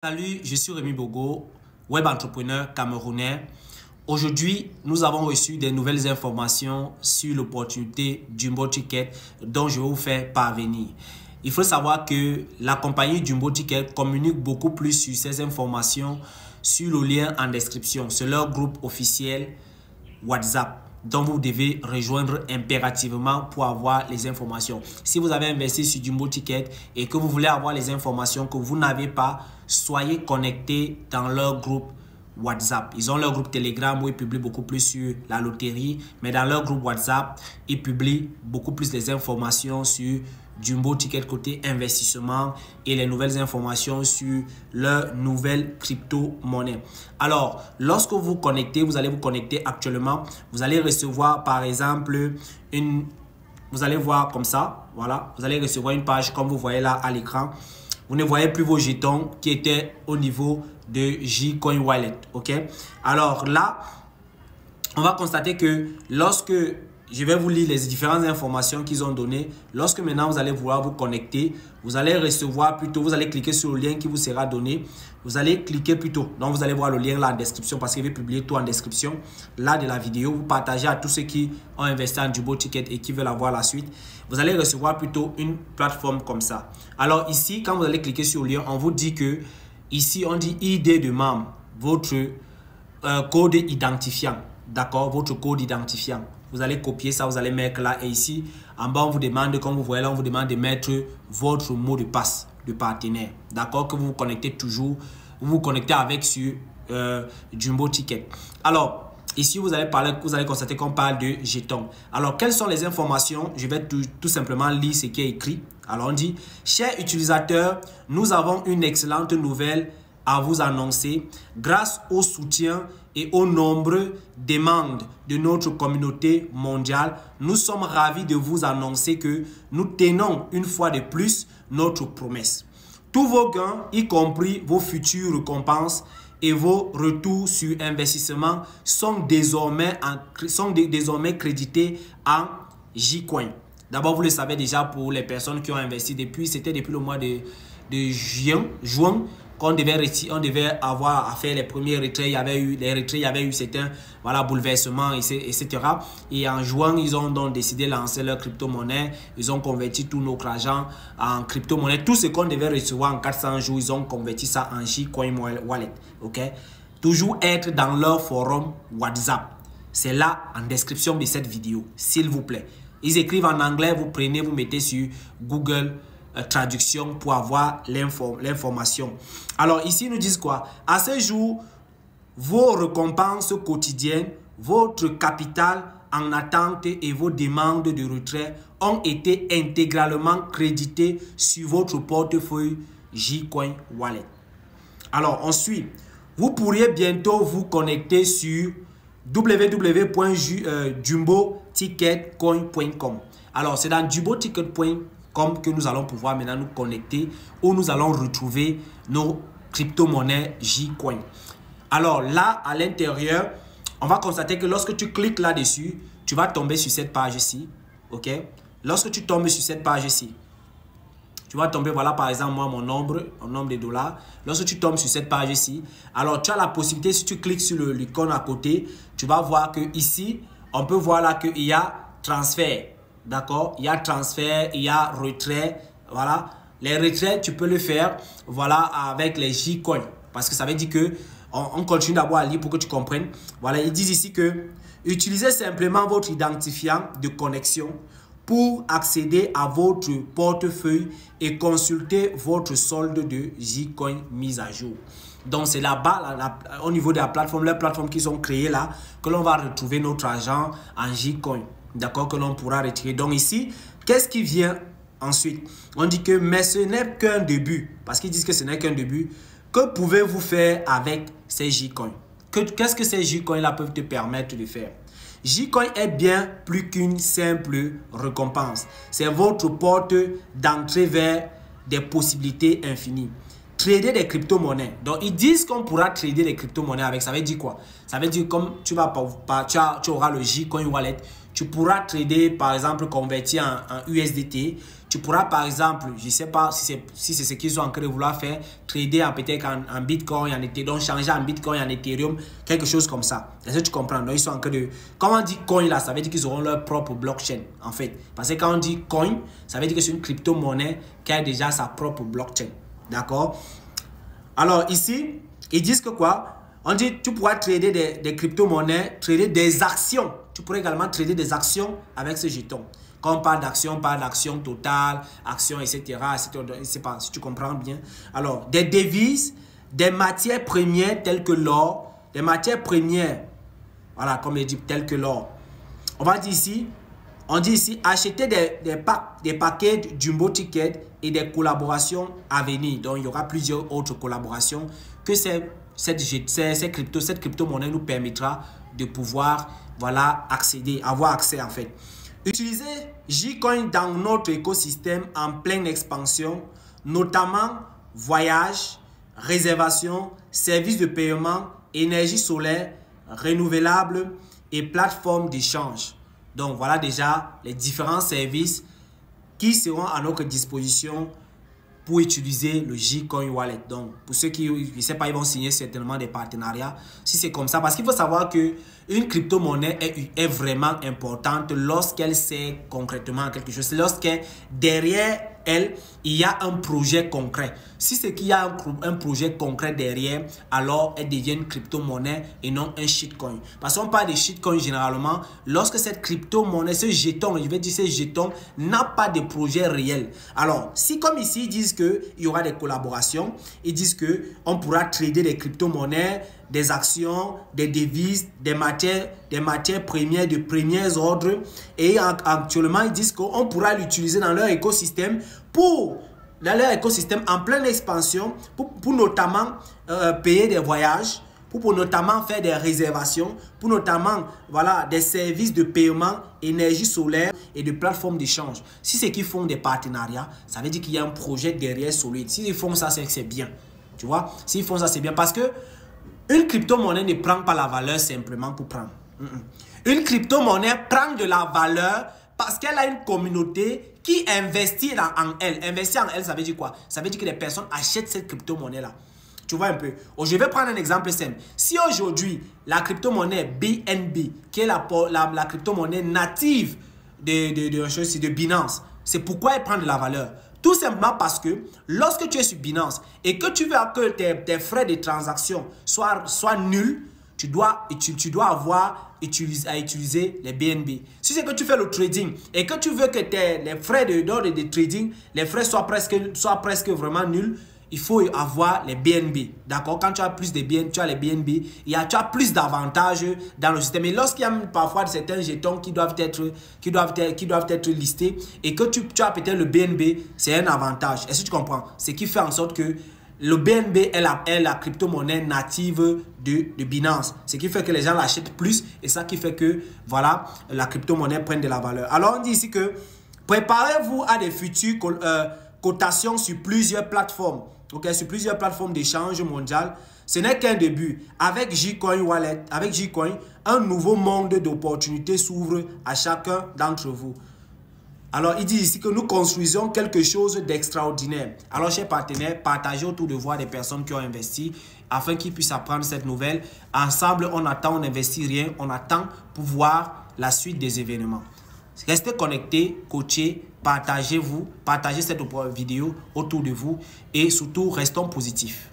Salut, je suis Rémi Bogo, web entrepreneur camerounais. Aujourd'hui, nous avons reçu des nouvelles informations sur l'opportunité Jumbo Ticket dont je vais vous faire parvenir. Il faut savoir que la compagnie Jumbo Ticket communique beaucoup plus sur ces informations sur le lien en description. C'est leur groupe officiel WhatsApp dont vous devez rejoindre impérativement pour avoir les informations. Si vous avez investi sur Jumbo Ticket et que vous voulez avoir les informations que vous n'avez pas, soyez connectés dans leur groupe WhatsApp. Ils ont leur groupe Telegram où ils publient beaucoup plus sur la loterie, mais dans leur groupe WhatsApp, ils publient beaucoup plus des informations sur Jumbo Ticket côté investissement et les nouvelles informations sur leur nouvelle crypto-monnaie. Alors, lorsque vous connectez, vous allez vous connecter actuellement, vous allez recevoir par exemple vous allez voir comme ça, voilà, vous allez recevoir une page comme vous voyez là à l'écran. Vous ne voyez plus vos jetons qui étaient au niveau de J-Coin Wallet, ok? Alors là, on va constater que lorsque je vais vous lire les différentes informations qu'ils ont données. Lorsque maintenant vous allez vouloir vous connecter, vous allez recevoir plutôt, vous allez cliquer sur le lien qui vous sera donné. Vous allez cliquer plutôt. Donc vous allez voir le lien là en description parce qu'il va publier tout en description là de la vidéo. Vous partagez à tous ceux qui ont investi en Jumbo Ticket et qui veulent avoir la suite. Vous allez recevoir plutôt une plateforme comme ça. Alors ici, quand vous allez cliquer sur le lien, on vous dit que ici on dit ID de membre, votre code identifiant. D'accord, votre code identifiant. Vous allez copier ça, vous allez mettre là. Et ici, en bas, on vous demande, comme vous voyez là, on vous demande de mettre votre mot de passe de partenaire. D'accord, que vous vous connectez toujours. Vous vous connectez avec sur Jumbo Ticket. Alors, ici, vous allez constater qu'on parle de jetons. Alors, quelles sont les informations? Je vais tout simplement lire ce qui est écrit. Alors, on dit, chers utilisateurs, nous avons une excellente nouvelle à vous annoncer. Grâce au soutien et aux nombreuses demandes de notre communauté mondiale, nous sommes ravis de vous annoncer que nous tenons une fois de plus notre promesse. Tous vos gains, y compris vos futures récompenses et vos retours sur investissement, sont désormais crédités en J-Coin. D'abord, vous le savez déjà pour les personnes qui ont investi c'était depuis le mois de juin qu'on devait avoir à faire les premiers retraits. Il y avait eu certains bouleversements, etc. Et en juin, ils ont donc décidé de lancer leur crypto-monnaie. Ils ont converti tout notre argent en crypto-monnaie. Tout ce qu'on devait recevoir en 400 jours, ils ont converti ça en J-Coin Wallet. Okay? Toujours être dans leur forum WhatsApp. C'est là en description de cette vidéo, s'il vous plaît. Ils écrivent en anglais, vous prenez, vous mettez sur Google traduction pour avoir l'information. Alors ici, ils nous disent quoi? À ce jour, vos récompenses quotidiennes, votre capital en attente et vos demandes de retrait ont été intégralement crédités sur votre portefeuille J-Coin Wallet. Alors ensuite, vous pourriez bientôt vous connecter sur www.jumboticketcoin.com. Alors c'est dans jumboticket.com que nous allons pouvoir maintenant nous connecter où nous allons retrouver nos crypto-monnaies J-Coin. Alors là, à l'intérieur, on va constater que lorsque tu cliques là-dessus, tu vas tomber sur cette page-ci. Ok? Lorsque tu tombes sur cette page-ci, tu vas tomber, voilà par exemple, moi, mon nombre de dollars. Lorsque tu tombes sur cette page-ci, alors tu as la possibilité, si tu cliques sur l'icône à côté, tu vas voir que ici, on peut voir là qu'il y a transfert. D'accord, il y a transfert, il y a retrait, voilà. Les retraits, tu peux le faire, voilà, avec les J-Coin. Parce que ça veut dire que, on continue d'abord à lire pour que tu comprennes. Voilà, ils disent ici que, utilisez simplement votre identifiant de connexion pour accéder à votre portefeuille et consulter votre solde de J-Coin mise à jour. Donc, c'est là-bas, au niveau de la plateforme, les plateformes qui sont créées là, que l'on va retrouver notre argent en J-Coin. D'accord, que l'on pourra retirer. Donc ici, qu'est-ce qui vient ensuite? On dit que, mais ce n'est qu'un début. Parce qu'ils disent que ce n'est qu'un début. Que pouvez-vous faire avec ces J-Coins? Qu'est-ce que ces J-Coins-là peuvent te permettre de faire? J-Coin est bien plus qu'une simple récompense. C'est votre porte d'entrée vers des possibilités infinies. Trader des crypto-monnaies. Donc, ils disent qu'on pourra trader des crypto-monnaies avec. Ça veut dire quoi? Ça veut dire comme tu auras le J-Coin Wallet, tu pourras trader, par exemple, convertir en USDT. Tu pourras par exemple, je ne sais pas si c'est ce qu'ils sont en train de vouloir faire, trader peut-être en Bitcoin, en Ethereum, donc changer en Bitcoin, en Ethereum, quelque chose comme ça. Est-ce que tu comprends? Donc, ils sont en train de... Quand on dit coin là, ça veut dire qu'ils auront leur propre blockchain en fait. Parce que quand on dit coin, ça veut dire que c'est une crypto-monnaie qui a déjà sa propre blockchain. D'accord? Alors ici, ils disent que quoi? On dit tu pourras trader des crypto-monnaies, trader des actions. Tu pourrais également trader des actions avec ce jeton. Quand on parle d'action totale, action, etc. Je ne sais pas si tu comprends bien. Alors, des devises, des matières premières telles que l'or, des matières premières, voilà, comme je dis, telles que l'or. On dit ici, acheter des paquets Jumbo Ticket et des collaborations à venir. Donc, il y aura plusieurs autres collaborations que cette crypto-monnaie nous permettra de pouvoir, voilà, avoir accès en fait. Utiliser Gcoin dans notre écosystème en pleine expansion, notamment voyage, réservation, services de paiement, énergie solaire, renouvelable et plateforme d'échange. Donc voilà déjà les différents services qui seront à notre disposition pour utiliser le Gcoin Wallet. Donc, pour ceux qui, je ne sais pas, ils vont signer certainement des partenariats. Si c'est comme ça, parce qu'il faut savoir que une crypto-monnaie est vraiment importante lorsqu'elle sert concrètement à quelque chose. Lorsque derrière elle, il y a un projet concret. Si c'est qu'il y a un projet concret derrière, alors elle devient une crypto-monnaie et non un shitcoin. Parce qu'on parle de shitcoin généralement, lorsque cette crypto-monnaie, ce jeton, je vais dire ce jeton, n'a pas de projet réel. Alors, si comme ici, ils disent qu'il y aura des collaborations, ils disent qu'on pourra trader des crypto-monnaies, des actions, des devises, des matières premières de premiers ordres. Et actuellement, ils disent qu'on pourra l'utiliser dans leur écosystème en pleine expansion pour notamment payer des voyages, pour notamment faire des réservations, pour notamment voilà, des services de paiement, énergie solaire et de plateformes d'échange. Si c'est qu'ils font des partenariats, ça veut dire qu'il y a un projet derrière solide. S'ils font ça, c'est que c'est bien. Tu vois, s'ils font ça, c'est bien parce que une crypto-monnaie ne prend pas la valeur simplement pour prendre. Une crypto-monnaie prend de la valeur parce qu'elle a une communauté qui investit en elle. Investir en elle, ça veut dire quoi? Ça veut dire que les personnes achètent cette crypto-monnaie-là. Tu vois un peu. Je vais prendre un exemple simple. Si aujourd'hui, la crypto-monnaie BNB, qui est la crypto-monnaie native de Binance, c'est pourquoi elle prend de la valeur. Tout simplement parce que lorsque tu es sur Binance et que tu veux que tes frais de transaction soient nuls, tu dois avoir à utiliser les BNB. Si c'est que tu fais le trading et que tu veux que les frais de trading, les frais soient presque vraiment nuls, il faut avoir les BNB. D'accord? Quand tu as plus de BNB, tu as les BNB, tu as plus d'avantages dans le système. Et lorsqu'il y a parfois certains jetons qui doivent être listés et que tu as peut-être le BNB, c'est un avantage. Est-ce que tu comprends? Ce qui fait en sorte que le BNB est la crypto-monnaie native de Binance. Ce qui fait que les gens l'achètent plus et ça qui fait que voilà, la crypto-monnaie prenne de la valeur. Alors on dit ici que préparez-vous à des futures cotations sur plusieurs plateformes. Okay, sur plusieurs plateformes d'échange mondial. Ce n'est qu'un début. Avec Gcoin Wallet, avec Gcoin, un nouveau monde d'opportunités s'ouvre à chacun d'entre vous. Alors, il dit ici que nous construisons quelque chose d'extraordinaire. Alors, chers partenaires, partagez autour de vous des personnes qui ont investi afin qu'ils puissent apprendre cette nouvelle. Ensemble, on n'investit rien, on attend pour voir la suite des événements. Restez connectés, coachés, partagez cette vidéo autour de vous et surtout, restons positifs.